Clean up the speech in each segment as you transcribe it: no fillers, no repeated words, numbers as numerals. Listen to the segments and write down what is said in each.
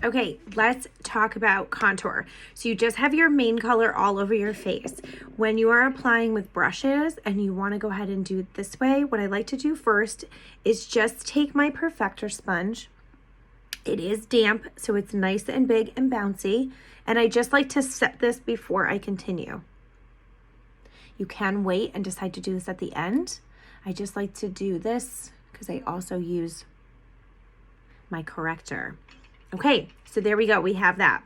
Okay, let's talk about contour. So you just have your main color all over your face. When you are applying with brushes and you want to go ahead and do it this way, what I like to do first is just take my Perfector sponge. It is damp, so it's nice and big and bouncy, and I just like to set this before I continue. You can wait and decide to do this at the end. I just like to do this because I also use my corrector. Okay, so there we go. We have that.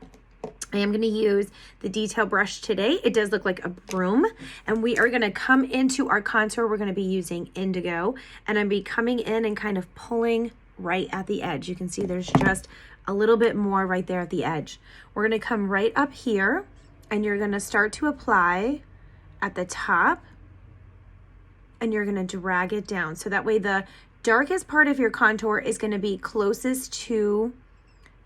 I am going to use the detail brush today. It does look like a broom, and we are going to come into our contour. We're going to be using indigo, and I'm be coming in and kind of pulling right at the edge. You can see there's just a little bit more right there at the edge. We're going to come right up here, and you're going to start to apply at the top, and you're going to drag it down. So that way the darkest part of your contour is going to be closest to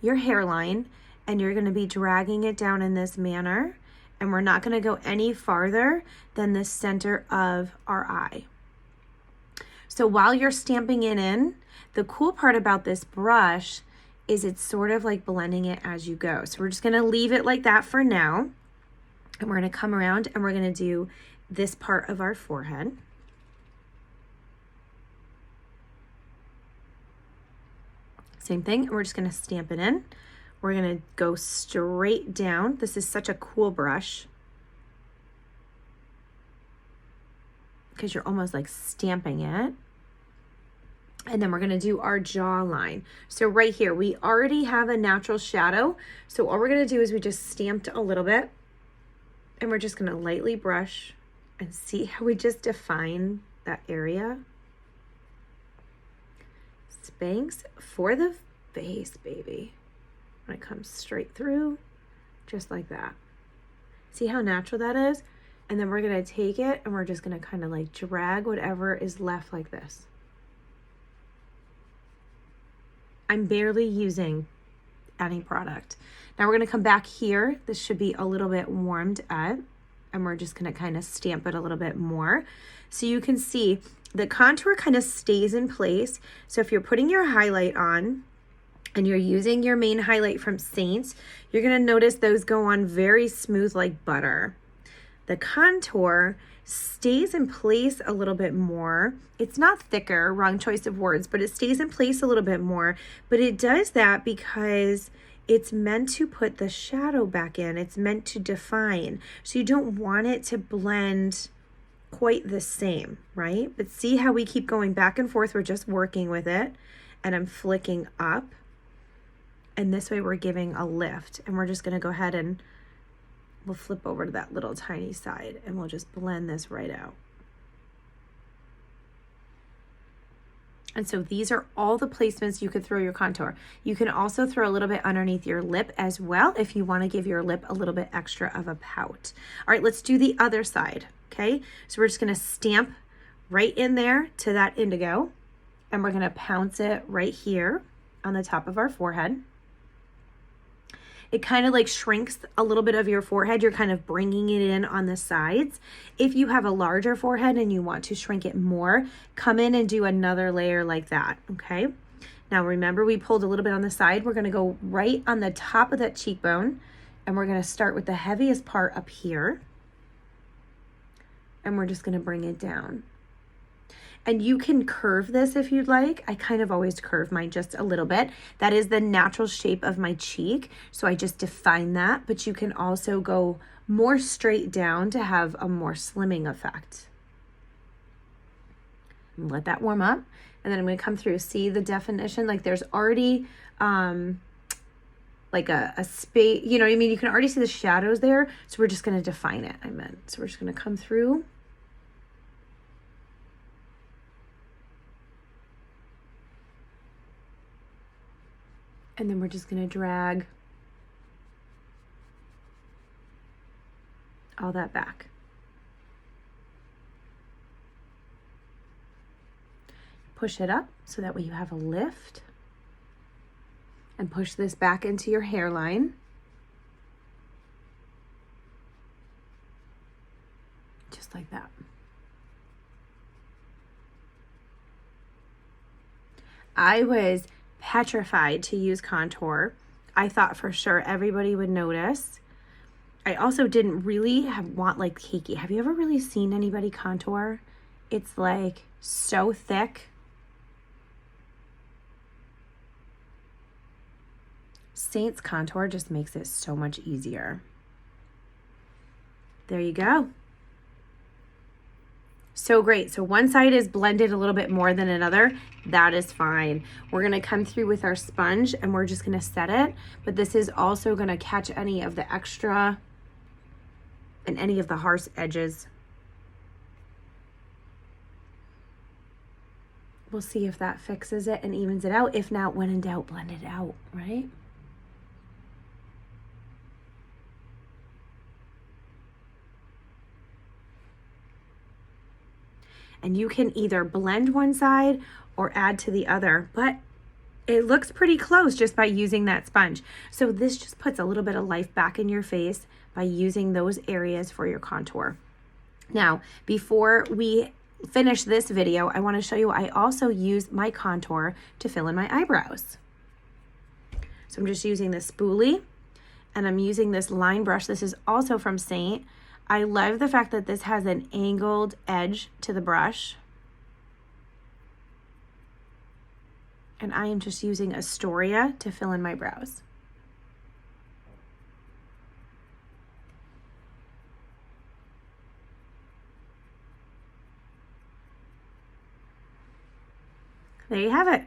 your hairline, and you're going to be dragging it down in this manner, and we're not going to go any farther than the center of our eye. So while you're stamping it in, the cool part about this brush is it's sort of like blending it as you go. So we're just going to leave it like that for now, and we're going to come around and we're going to do this part of our forehead. Same thing, and we're just going to stamp it in. We're going to go straight down. This is such a cool brush because you're almost like stamping it. And then we're going to do our jawline. So right here, we already have a natural shadow. So all we're going to do is we just stamped a little bit, and we're just going to lightly brush and see how we just define that area. Spanx for the face, baby. When it comes straight through, just like that. See how natural that is? And then we're going to take it and we're just going to kind of like drag whatever is left like this. I'm barely using any product. Now we're going to come back here. This should be a little bit warmed up, and we're just going to kind of stamp it a little bit more. So you can see the contour kind of stays in place. So if you're putting your highlight on and you're using your main highlight from Saints, you're going to notice those go on very smooth like butter. The contour stays in place a little bit more. It's not thicker, wrong choice of words, but it stays in place a little bit more. But it does that because it's meant to put the shadow back in. It's meant to define. So you don't want it to blend quite the same, right? But see how we keep going back and forth. We're just working with it, and I'm flicking up. And this way we're giving a lift, and we're just going to go ahead and we'll flip over to that little tiny side, and we'll just blend this right out. And so these are all the placements you could throw your contour. You can also throw a little bit underneath your lip as well if you want to give your lip a little bit extra of a pout. All right, let's do the other side, okay? So we're just going to stamp right in there to that indigo, and we're going to pounce it right here on the top of our forehead. It kind of like shrinks a little bit of your forehead. You're kind of bringing it in on the sides. If you have a larger forehead and you want to shrink it more, come in and do another layer like that, okay? Now remember, we pulled a little bit on the side. We're going to go right on the top of that cheekbone, and we're going to start with the heaviest part up here, and we're just going to bring it down. And you can curve this if you'd like. I kind of always curve mine just a little bit. That is the natural shape of my cheek, so I just define that, but you can also go more straight down to have a more slimming effect. Let that warm up, and then I'm going to come through. See the definition? Like there's already like a space, you know what I mean? You can already see the shadows there, so we're just going to define it, So we're just going to come through. And then we're just going to drag all that back. Push it up so that way you have a lift. And push this back into your hairline. Just like that. I was petrified to use contour I thought for sure everybody would notice. I also didn't really want like cakey. Have you ever really seen anybody contour? It's like so thick. Saint's contour just makes it so much easier. There you go. So great. So one side is blended a little bit more than another. That is fine. We're going to come through with our sponge and we're just going to set it. But this is also going to catch any of the extra and any of the harsh edges. We'll see if that fixes it and evens it out. If not, when in doubt, blend it out, right? And you can either blend one side or add to the other, but it looks pretty close just by using that sponge. So this just puts a little bit of life back in your face by using those areas for your contour. Now, before we finish this video, I want to show you I also use my contour to fill in my eyebrows. So I'm just using this spoolie and I'm using this line brush. This is also from Saint. I love the fact that this has an angled edge to the brush. And I am just using Astoria to fill in my brows. There you have it.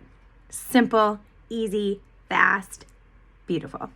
Simple, easy, fast, beautiful.